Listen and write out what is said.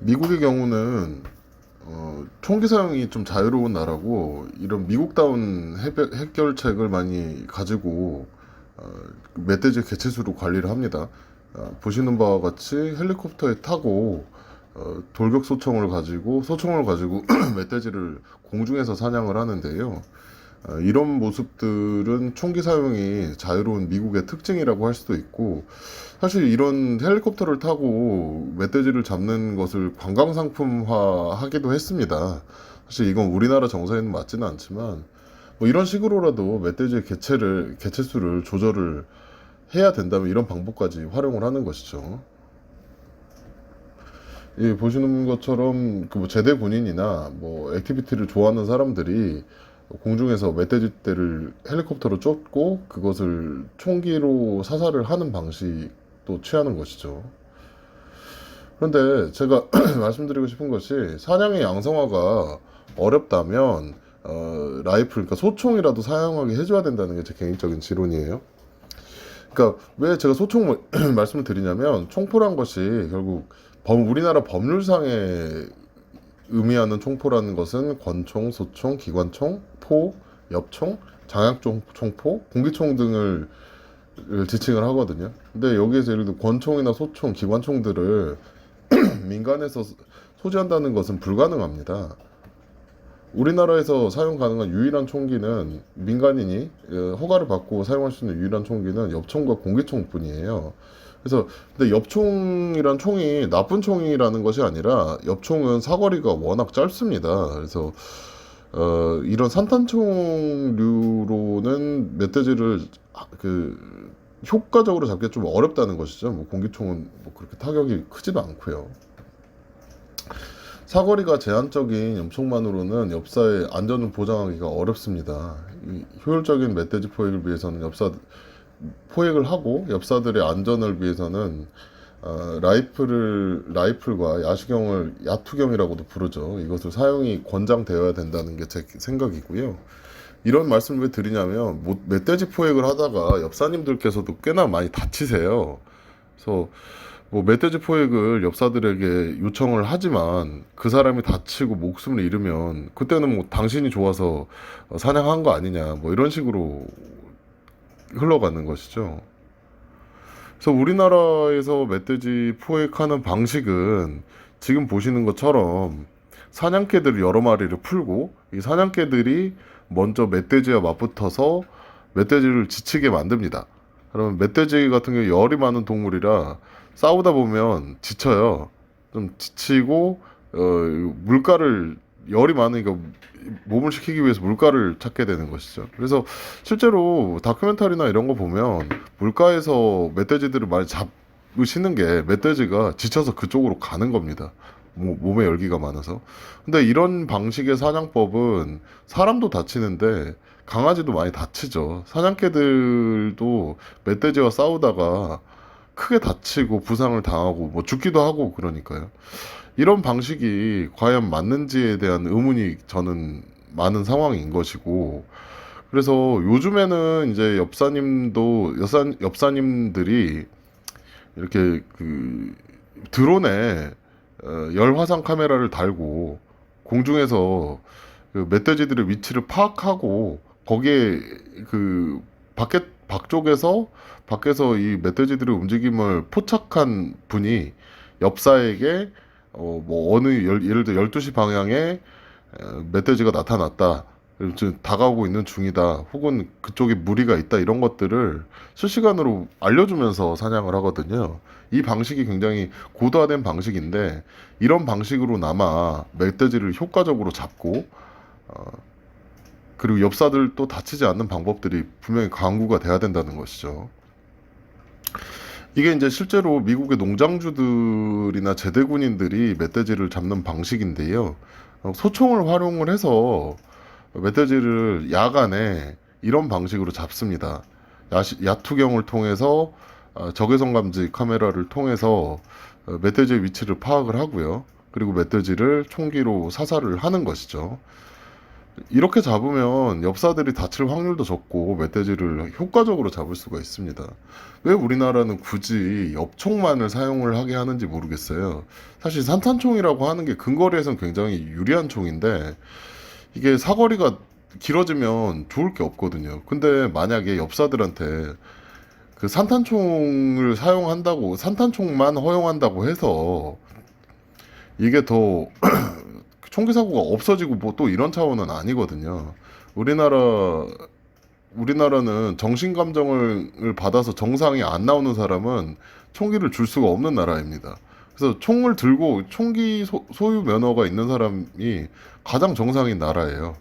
미국의 경우는 총기 사용이 좀 자유로운 나라고 이런 미국다운 해결책을 많이 가지고 어, 멧돼지 개체수로 관리를 합니다. 보시는 바와 같이 헬리콥터에 타고 돌격 소총을 가지고 멧돼지를 공중에서 사냥을 하는데요. 이런 모습들은 총기 사용이 자유로운 미국의 특징이라고 할 수도 있고, 사실 이런 헬리콥터를 타고 멧돼지를 잡는 것을 관광 상품화 하기도 했습니다. 사실 이건 우리나라 정서에는 맞지는 않지만, 뭐 이런 식으로라도 멧돼지의 개체수를 조절을 해야 된다면 이런 방법까지 활용을 하는 것이죠. 예, 보시는 것처럼 그뭐 제대 군인이나 뭐 액티비티를 좋아하는 사람들이 공중에서 멧돼지 떼를 헬리콥터로 쫓고 그것을 총기로 사살을 하는 방식도 취하는 것이죠. 그런데 제가 말씀드리고 싶은 것이, 사냥의 양성화가 어렵다면 라이플, 그러니까 소총이라도 사용하게 해줘야 된다는 게 제 개인적인 지론이에요. 그러니까 왜 제가 소총 말씀을 드리냐면, 총포란 것이 결국 우리나라 법률상에 의미하는 총포라는 것은 권총, 소총, 기관총, 포, 엽총, 장약총포, 공기총 등을 지칭을 하거든요. 근데 여기에서 예를 들어 권총이나 소총, 기관총들을 민간에서 소지한다는 것은 불가능합니다. 우리나라에서 사용 가능한 유일한 총기는, 민간인이 허가를 받고 사용할 수 있는 유일한 총기는 엽총과 공기총뿐이에요. 그래서 근데 엽총이란 총이 나쁜 총이라는 것이 아니라, 엽총은 사거리가 워낙 짧습니다. 그래서 이런 산탄총류로는 멧돼지를 효과적으로 잡기 좀 어렵다는 것이죠. 뭐 공기총은 뭐 그렇게 타격이 크지도 않고요. 사거리가 제한적인 염총만으로는 엽사의 안전을 보장하기가 어렵습니다. 이 효율적인 멧돼지 포획을 위해서는 포획을 하고, 엽사들의 안전을 위해서는 라이플과 야시경을 야투경이라고도 부르죠. 이것을 사용이 권장되어야 된다는 게 제 생각이고요. 이런 말씀을 왜 드리냐면, 멧돼지 포획을 하다가 엽사님들께서도 꽤나 많이 다치세요. 그래서 뭐 멧돼지 포획을 엽사들에게 요청을 하지만 그 사람이 다치고 목숨을 잃으면, 그때는 뭐 당신이 좋아서 사냥한 거 아니냐, 뭐 이런 식으로 흘러가는 것이죠. 그래서 우리나라에서 멧돼지 포획하는 방식은 지금 보시는 것처럼 사냥개들을 여러 마리를 풀고, 이 사냥개들이 먼저 멧돼지와 맞붙어서 멧돼지를 지치게 만듭니다. 그러면 멧돼지 같은 경우 열이 많은 동물이라 싸우다 보면 지쳐요. 좀 지치고 물가를, 열이 많으니까 몸을 식히기 위해서 물가를 찾게 되는 것이죠. 그래서 실제로 다큐멘터리나 이런 거 보면 물가에서 멧돼지들을 많이 잡으시는 게, 멧돼지가 지쳐서 그쪽으로 가는 겁니다. 몸에 열기가 많아서. 근데 이런 방식의 사냥법은 사람도 다치는데 강아지도 많이 다치죠. 사냥개들도 멧돼지와 싸우다가 크게 다치고 부상을 당하고 뭐 죽기도 하고 그러니까요. 이런 방식이 과연 맞는지에 대한 의문이 저는 많은 상황인 것이고, 그래서 요즘에는 이제 엽사님들이 이렇게 드론에 열화상 카메라를 달고 공중에서 그 멧돼지들의 위치를 파악하고, 거기에 밖에서 이 멧돼지들의 움직임을 포착한 분이 엽사에게 예를 들어 12시 방향에 멧돼지가 나타났다, 지금 다가오고 있는 중이다, 혹은 그쪽에 무리가 있다, 이런 것들을 실시간으로 알려주면서 사냥을 하거든요. 이 방식이 굉장히 고도화된 방식인데, 이런 방식으로나마 멧돼지를 효과적으로 잡고 그리고 엽사들도 다치지 않는 방법들이 분명히 강구가 돼야 된다는 것이죠. 이게 이제 실제로 미국의 농장주들이나 제대군인들이 멧돼지를 잡는 방식인데요. 소총을 활용을 해서 멧돼지를 야간에 이런 방식으로 잡습니다. 야투경을 통해서 적외선 감지 카메라를 통해서 멧돼지의 위치를 파악을 하고요. 그리고 멧돼지를 총기로 사살을 하는 것이죠. 이렇게 잡으면 엽사들이 다칠 확률도 적고 멧돼지를 효과적으로 잡을 수가 있습니다. 왜 우리나라는 굳이 엽총만을 사용을 하게 하는지 모르겠어요. 사실 산탄총이라고 하는 게 근거리에선 굉장히 유리한 총인데 이게 사거리가 길어지면 좋을 게 없거든요. 근데 만약에 엽사들한테 그 산탄총을 사용한다고, 산탄총만 허용한다고 해서 이게 더 총기 사고가 없어지고 뭐 또 이런 차원은 아니거든요. 우리나라 우리나라는 정신 감정을 받아서 정상이 안 나오는 사람은 총기를 줄 수가 없는 나라입니다. 그래서 총을 들고 총기 소유 면허가 있는 사람이 가장 정상인 나라예요.